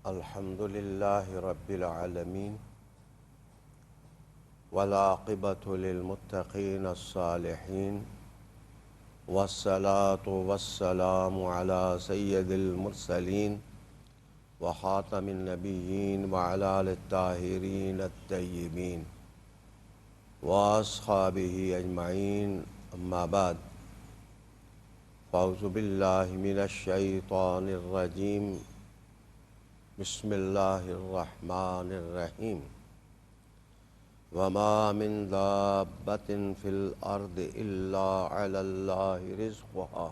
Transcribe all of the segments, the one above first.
الحمد لله رب العالمين والعاقبة للمتقين الصالحين والصلاة والسلام على سيد المرسلين وخاتم النبيين وعلى آله الطاهرين الطيبين وأصحابه أجمعين أما بعد فأعوذ بالله من الشيطان الرجيم بسم الله الرحمن الرحيم وما من دابة في الأرض إلا على الله رزقها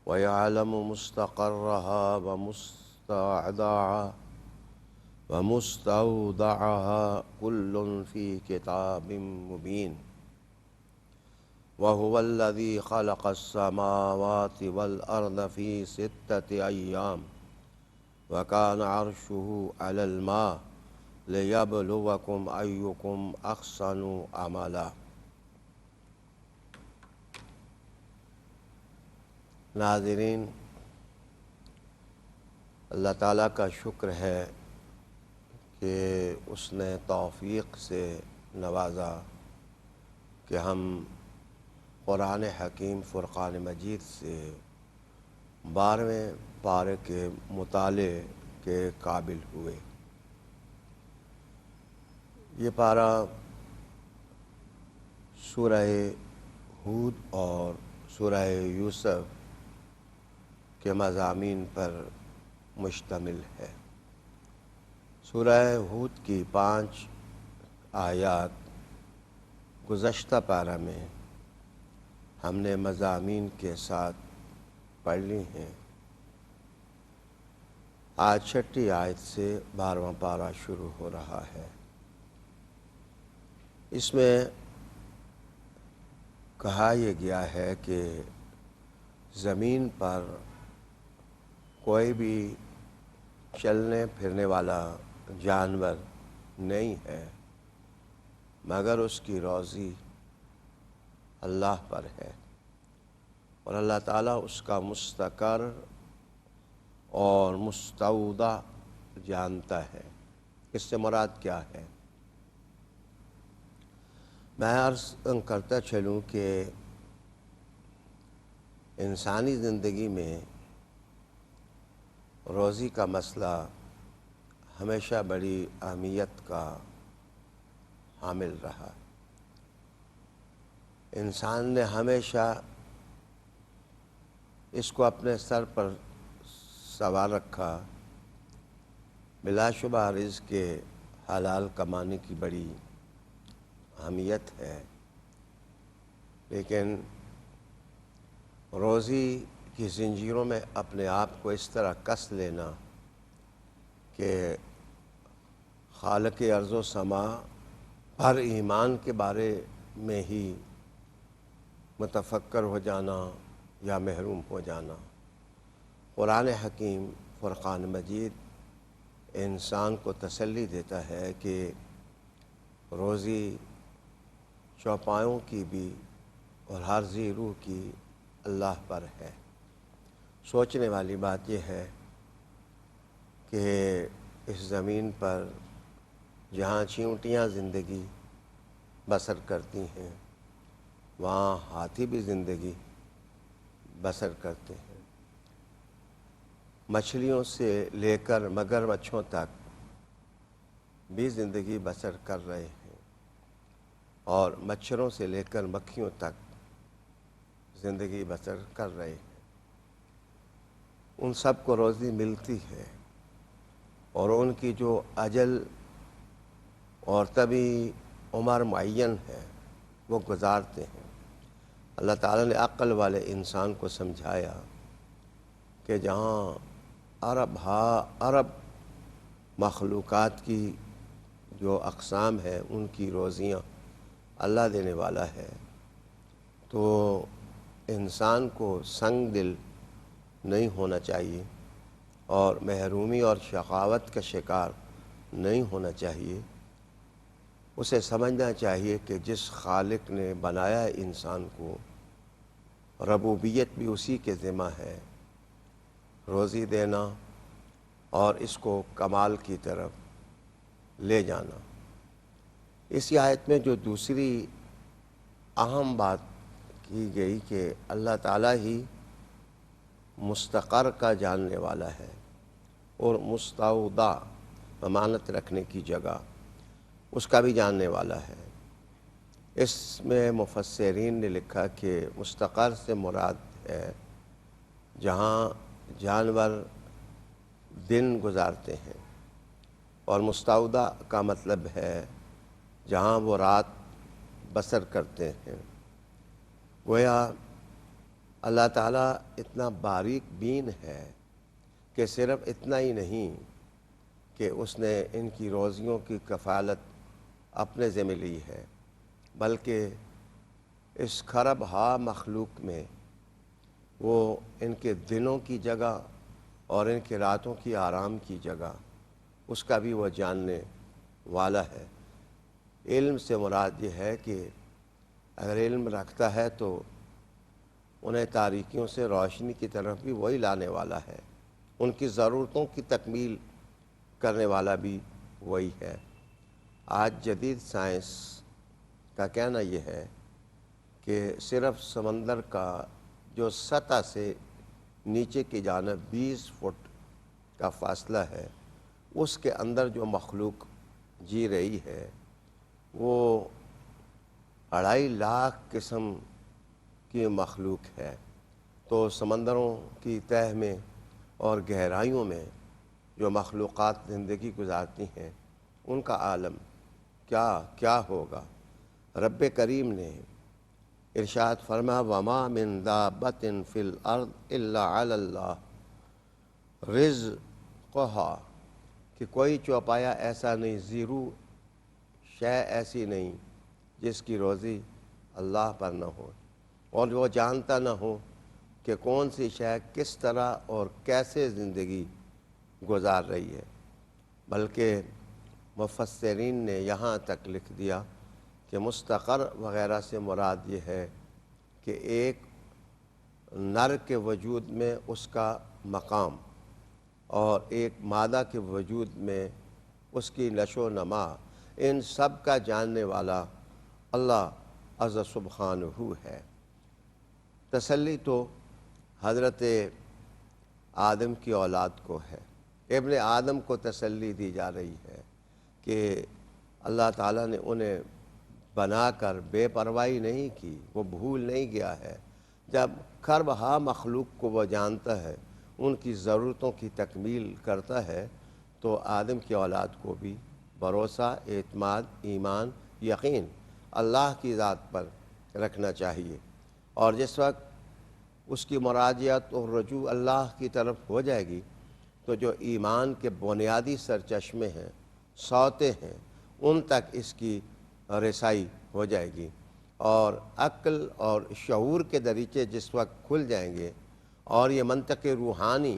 ويعلم مستقرها ومستودعها كل في كتاب مبين وهو الذي خلق السماوات والأرض في 6 أيام وكان عرشه على الماء ليبلوكم أيكم أحسن عملا۔ ناظرین، اللہ تعالیٰ کا شکر ہے کہ اس نے توفیق سے نوازا کہ ہم قرآن حکیم فرقان مجید سے 12ویں پارے کے مطالعے کے قابل ہوئے۔ یہ پارہ سورہ ہود اور سورہ یوسف کے مضامین پر مشتمل ہے۔ سورہ ہود کی 5 آیات گزشتہ پارہ میں ہم نے مضامین کے ساتھ پڑھ لی ہیں۔ آج 6 آیت سے 12واں پارہ شروع ہو رہا ہے۔ اس میں کہا یہ گیا ہے کہ زمین پر کوئی بھی چلنے پھرنے والا جانور نہیں ہے مگر اس کی روزی اللہ پر ہے، اور اللہ تعالیٰ اس کا مستقر اور مستودع جانتا ہے۔ اس سے مراد کیا ہے؟ میں عرض کرتا چلوں کہ انسانی زندگی میں روزی کا مسئلہ ہمیشہ بڑی اہمیت کا حامل رہا۔ انسان نے ہمیشہ اس کو اپنے سر پر سوار رکھا۔ بلا شبہ رزق کے حلال کمانے کی بڑی اہمیت ہے، لیکن روزی کی زنجیروں میں اپنے آپ کو اس طرح کس لینا کہ خالق ارض و سما ہر ایمان کے بارے میں ہی متفکر ہو جانا یا محروم ہو جانا۔ قرآن حکیم فرقان مجید انسان کو تسلی دیتا ہے کہ روزی چوپایوں کی بھی اور ہر ذی روح کی اللہ پر ہے۔ سوچنے والی بات یہ ہے کہ اس زمین پر جہاں چیونٹیاں زندگی بسر کرتی ہیں وہاں ہاتھی بھی زندگی بسر کرتے ہیں۔ مچھلیوں سے لے کر مگرمچھوں تک بھی زندگی بسر کر رہے ہیں، اور مچھروں سے لے کر مکھیوں تک زندگی بسر کر رہے ہیں۔ ان سب کو روزی ملتی ہے، اور ان کی جو اجل اور طبی عمر معین ہے وہ گزارتے ہیں۔ اللہ تعالیٰ نے عقل والے انسان کو سمجھایا کہ جہاں ارب مخلوقات کی جو اقسام ہیں ان کی روزیاں اللہ دینے والا ہے، تو انسان کو سنگ دل نہیں ہونا چاہیے اور محرومی اور شقاوت کا شکار نہیں ہونا چاہیے۔ اسے سمجھنا چاہیے کہ جس خالق نے بنایا ہے انسان کو، ربوبیت بھی اسی کے ذمہ ہے، روزی دینا اور اس کو کمال کی طرف لے جانا۔ اسی آیت میں جو دوسری اہم بات کی گئی کہ اللہ تعالیٰ ہی مستقر کا جاننے والا ہے اور مستودع امانت رکھنے کی جگہ اس کا بھی جاننے والا ہے۔ اس میں مفسرین نے لکھا کہ مستقر سے مراد ہے جہاں جانور دن گزارتے ہیں، اور مستودع کا مطلب ہے جہاں وہ رات بسر کرتے ہیں۔ گویا اللہ تعالیٰ اتنا باریک بین ہے کہ صرف اتنا ہی نہیں کہ اس نے ان کی روزیوں کی کفالت اپنے ذمہ لی ہے، بلکہ اس کھرب ہا مخلوق میں وہ ان کے دنوں کی جگہ اور ان کے راتوں کی آرام کی جگہ اس کا بھی وہ جاننے والا ہے۔ علم سے مراد یہ ہے کہ اگر علم رکھتا ہے تو انہیں تاریکیوں سے روشنی کی طرف بھی وہی لانے والا ہے، ان کی ضرورتوں کی تکمیل کرنے والا بھی وہی ہے۔ آج جدید سائنس کا کہنا یہ ہے کہ صرف سمندر کا جو سطح سے نیچے کی جانب 20 فٹ کا فاصلہ ہے، اس کے اندر جو مخلوق جی رہی ہے وہ 2.5 لاکھ قسم کی مخلوق ہے۔ تو سمندروں کی تہہ میں اور گہرائیوں میں جو مخلوقات زندگی گزارتی ہیں ان کا عالم کیا ہوگا۔ رب کریم نے ارشاد فرمایا وما من دابۃ فی الارض الا علی اللہ رزقها، کہ کوئی چوپایا ایسا نہیں، زیرو شے ایسی نہیں جس کی روزی اللہ پر نہ ہو، اور وہ جانتا نہ ہو کہ کون سی شے کس طرح اور کیسے زندگی گزار رہی ہے۔ بلکہ مفسرین نے یہاں تک لکھ دیا کہ مستقر وغیرہ سے مراد یہ ہے کہ ایک نر کے وجود میں اس کا مقام اور ایک مادہ کے وجود میں اس کی نشو و نما، ان سب کا جاننے والا اللہ عز سبحانہ ہے۔ تسلی تو حضرت آدم کی اولاد کو ہے، ابن آدم کو تسلی دی جا رہی ہے کہ اللہ تعالیٰ نے انہیں بنا کر بے پرواہی نہیں کی، وہ بھول نہیں گیا ہے۔ جب کھرب ہا مخلوق کو وہ جانتا ہے، ان کی ضرورتوں کی تکمیل کرتا ہے، تو آدم کی اولاد کو بھی بھروسہ، اعتماد، ایمان، یقین اللہ کی ذات پر رکھنا چاہیے۔ اور جس وقت اس کی مراجعت اور رجوع اللہ کی طرف ہو جائے گی تو جو ایمان کے بنیادی سرچشمے ہیں، سوتے ہیں، ان تک اس کی رسائی ہو جائے گی، اور عقل اور شعور کے دریچے جس وقت کھل جائیں گے اور یہ منطق روحانی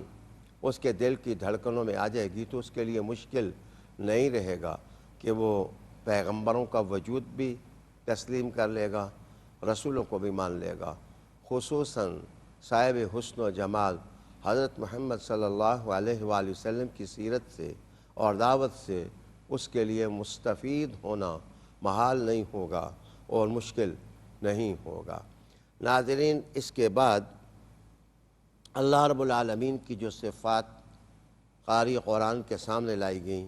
اس کے دل کی دھڑکنوں میں آ جائے گی تو اس کے لیے مشکل نہیں رہے گا کہ وہ پیغمبروں کا وجود بھی تسلیم کر لے گا، رسولوں کو بھی مان لے گا۔ خصوصاً صاحب حسن و جمال حضرت محمد صلی اللہ علیہ وآلہ وسلم کی سیرت سے اور دعوت سے اس کے لیے مستفید ہونا محال نہیں ہوگا اور مشکل نہیں ہوگا۔ ناظرین، اس کے بعد اللہ رب العالمین کی جو صفات قاری قرآن کے سامنے لائی گئیں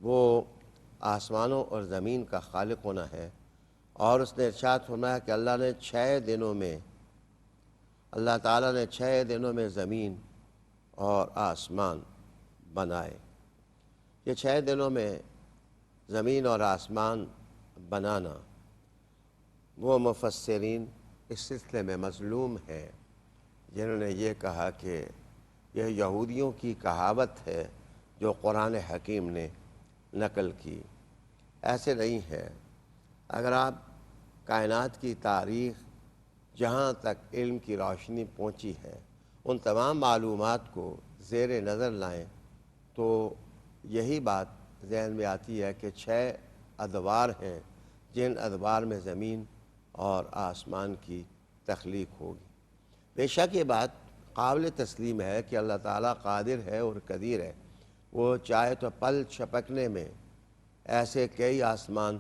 وہ آسمانوں اور زمین کا خالق ہونا ہے، اور اس نے ارشاد فرمایا کہ اللہ تعالیٰ نے 6 دنوں میں زمین اور آسمان بنائے۔ یہ 6 دنوں میں زمین اور آسمان بنانا وہ مفسرین اس سلسلے میں مظلوم ہیں جنہوں نے یہ کہا کہ یہ یہودیوں کی کہاوت ہے جو قرآن حکیم نے نقل کی۔ ایسے نہیں ہے۔ اگر آپ کائنات کی تاریخ جہاں تک علم کی روشنی پہنچی ہے ان تمام معلومات کو زیر نظر لائیں تو یہی بات ذہن میں آتی ہے کہ 6 ادوار ہیں جن ادوار میں زمین اور آسمان کی تخلیق ہوگی۔ بے شک یہ بات قابل تسلیم ہے کہ اللہ تعالیٰ قادر ہے اور قدیر ہے وہ چاہے تو پل چھپکنے میں ایسے کئی آسمان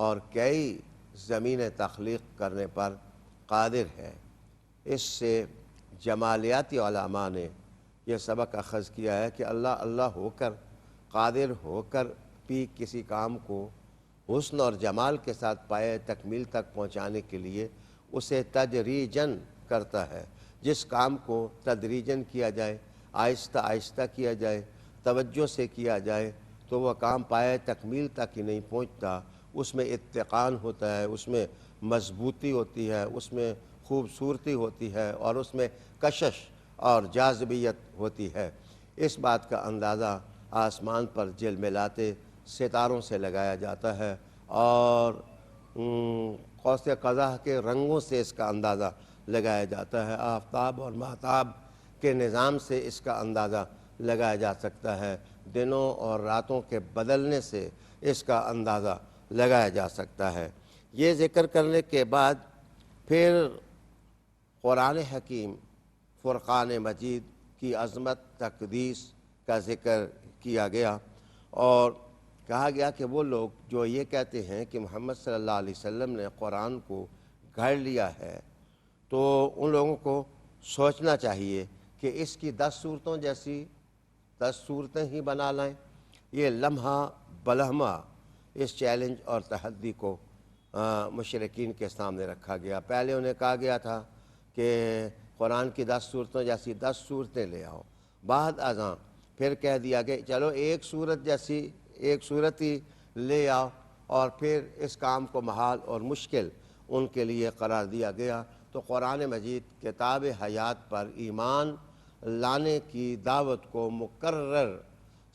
اور کئی زمینیں تخلیق کرنے پر قادر ہے۔ اس سے جمالیاتی علماء نے یہ سبق اخذ کیا ہے کہ اللہ اللہ ہو کر، قادر ہو کر بھی کسی کام کو حسن اور جمال کے ساتھ پائے تکمیل تک پہنچانے کے لیے اسے تدریجاً کرتا ہے۔ جس کام کو تدریجاً کیا جائے، آہستہ آہستہ کیا جائے، توجہ سے کیا جائے، تو وہ کام پائے تکمیل تک ہی نہیں پہنچتا۔ اس میں اتقان ہوتا ہے، اس میں مضبوطی ہوتی ہے، اس میں خوبصورتی ہوتی ہے، اور اس میں کشش اور جاذبیت ہوتی ہے۔ اس بات کا اندازہ آسمان پر جلملاتے ستاروں سے لگایا جاتا ہے، اور قوس قزح کے رنگوں سے اس کا اندازہ لگایا جاتا ہے، آفتاب اور ماہتاب کے نظام سے اس کا اندازہ لگایا جا سکتا ہے، دنوں اور راتوں کے بدلنے سے اس کا اندازہ لگایا جا سکتا ہے۔ یہ ذکر کرنے کے بعد پھر قرآن حکیم فرقان مجید کی عظمت تقدیس کا ذکر کیا گیا، اور کہا گیا کہ وہ لوگ جو یہ کہتے ہیں کہ محمد صلی اللہ علیہ وسلم نے قرآن کو گھڑ لیا ہے، تو ان لوگوں کو سوچنا چاہیے کہ اس کی 10 صورتوں جیسی 10 صورتیں ہی بنا لائیں۔ یہ لمحہ بلہمہ اس چیلنج اور تحدی کو مشرکین کے سامنے رکھا گیا۔ پہلے انہیں کہا گیا تھا کہ قرآن کی 10 صورتوں جیسی 10 صورتیں لے آؤ، بعد ازاں پھر کہہ دیا کہ چلو ایک صورت جیسی ایک صورت ہی لے آؤ، اور پھر اس کام کو محال اور مشکل ان کے لیے قرار دیا گیا۔ تو قرآن مجید کتاب حیات پر ایمان لانے کی دعوت کو مکرر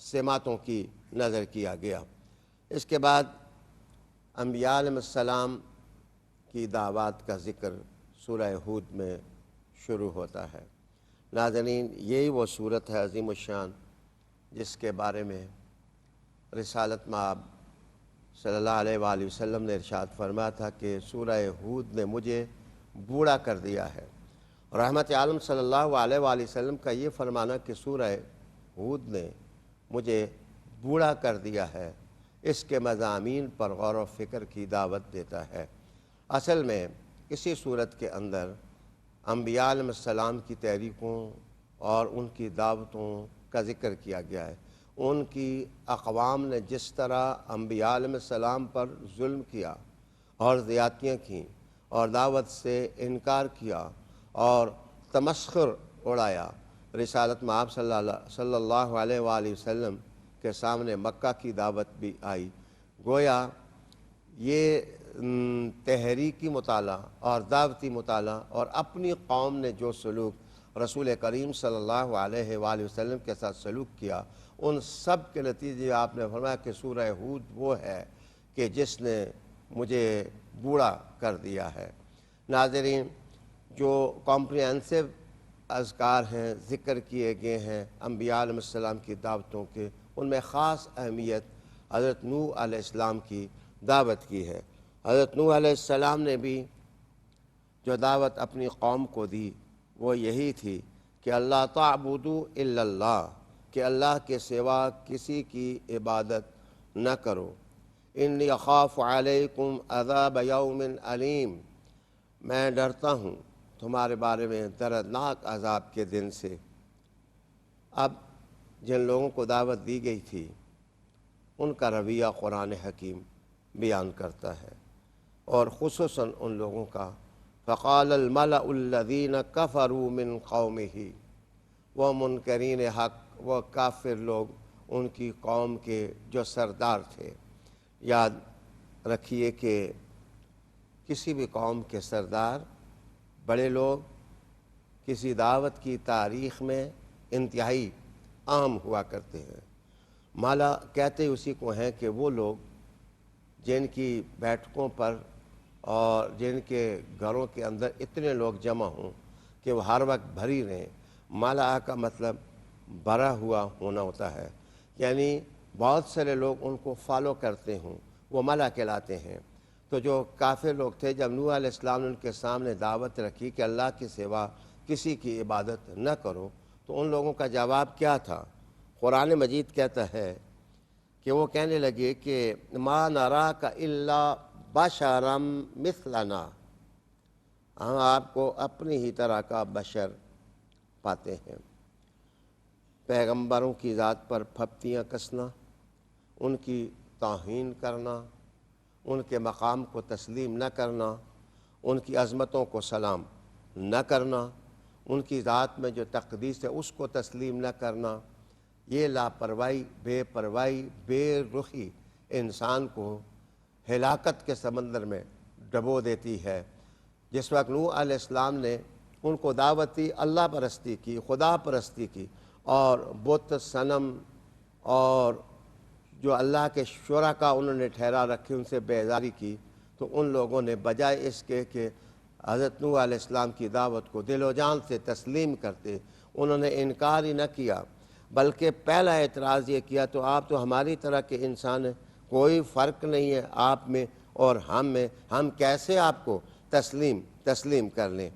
سماتوں کی نظر کیا گیا۔ اس کے بعد انبیاء علیہ السلام کی دعوات کا ذکر سورہ ہود میں شروع ہوتا ہے۔ ناظرین، یہی وہ صورت ہے عظیم الشان جس کے بارے میں رسالت مآب صلی اللہ علیہ وآلہ وسلم نے ارشاد فرمایا تھا کہ سورہ ہود نے مجھے بوڑھا کر دیا ہے۔ رحمت عالم صلی اللہ علیہ وآلہ وسلم کا یہ فرمانا کہ سورہ ہود نے مجھے بوڑھا کر دیا ہے، اس کے مضامین پر غور و فکر کی دعوت دیتا ہے۔ اصل میں اسی صورت کے اندر انبیاء علیہ السلام کی تحریکوں اور ان کی دعوتوں کا ذکر کیا گیا ہے۔ ان کی اقوام نے جس طرح انبیاء علیہ السلام پر ظلم کیا اور زیادتیاں کیں اور دعوت سے انکار کیا اور تمسخر اڑایا، رسالت مآب صلی اللہ علیہ وآلہ وسلم کے سامنے مکہ کی دعوت بھی آئی۔ گویا یہ تحریکی مطالعہ اور دعوتی مطالعہ اور اپنی قوم نے جو سلوک رسول کریم صلی اللہ علیہ وآلہ وسلم کے ساتھ سلوک کیا، ان سب کے نتیجے آپ نے فرمایا کہ سورہ ہود وہ ہے کہ جس نے مجھے بوڑھا کر دیا ہے۔ ناظرین، جو کمپریہنسو اذکار ہیں، ذکر کیے گئے ہیں انبیاء علیہ السلام کی دعوتوں کے، ان میں خاص اہمیت حضرت نوح علیہ السلام کی دعوت کی ہے۔ حضرت نوح علیہ السلام نے بھی جو دعوت اپنی قوم کو دی وہ یہی تھی کہ اللہ تعبدوا الا اللہ، کہ اللہ کے سوا کسی کی عبادت نہ کرو۔ انی اخاف علیکم عذاب یوم علیم، میں ڈرتا ہوں تمہارے بارے میں دردناک عذاب کے دن سے۔ اب جن لوگوں کو دعوت دی گئی تھی ان کا رویہ قرآن حکیم بیان کرتا ہے، اور خصوصاً ان لوگوں کا فقال الملأ الذین کفروا من قومہ، وہ منکرین حق، وہ کافر لوگ ان کی قوم کے جو سردار تھے۔ یاد رکھیے کہ کسی بھی قوم کے سردار، بڑے لوگ کسی دعوت کی تاریخ میں انتہائی اہم ہوا کرتے ہیں۔ مالا کہتے اسی کو ہیں کہ وہ لوگ جن کی بیٹھکوں پر اور جن کے گھروں کے اندر اتنے لوگ جمع ہوں کہ وہ ہر وقت بھری رہیں۔ مالا کا مطلب بھرا ہوا ہونا ہوتا ہے، یعنی بہت سارے لوگ ان کو فالو کرتے ہوں، وہ ملا کہلاتے ہیں۔ تو جو کافر لوگ تھے، جب نوح علیہ السلام نے ان کے سامنے دعوت رکھی کہ اللہ کے سوا کسی کی عبادت نہ کرو، تو ان لوگوں کا جواب کیا تھا؟ قرآن مجید کہتا ہے کہ وہ کہنے لگے کہ ما نراک الا بشرم مثلنا، ہم آپ کو اپنی ہی طرح کا بشر پاتے ہیں۔ پیغمبروں کی ذات پر پھپتیاں کسنا، ان کی توہین کرنا، ان کے مقام کو تسلیم نہ کرنا، ان کی عظمتوں کو سلام نہ کرنا، ان کی ذات میں جو تقدیس ہے اس کو تسلیم نہ کرنا، یہ لاپرواہی، بے پرواہی، بے رخی انسان کو ہلاکت کے سمندر میں ڈبو دیتی ہے۔ جس وقت نوح علیہ السلام نے ان کو دعوت دی، اللہ پرستی کی، خدا پرستی کی، اور بت صنم اور جو اللہ کے شرکا انہوں نے ٹھہرا رکھے ان سے بیزاری کی، تو ان لوگوں نے بجائے اس کے کہ حضرت نوح علیہ السلام کی دعوت کو دل و جان سے تسلیم کرتے، انہوں نے انکار ہی نہ کیا، بلکہ پہلا اعتراض یہ کیا تو آپ تو ہماری طرح کے انسان ہیں، کوئی فرق نہیں ہے آپ میں اور ہم میں، ہم کیسے آپ کو تسلیم کر لیں۔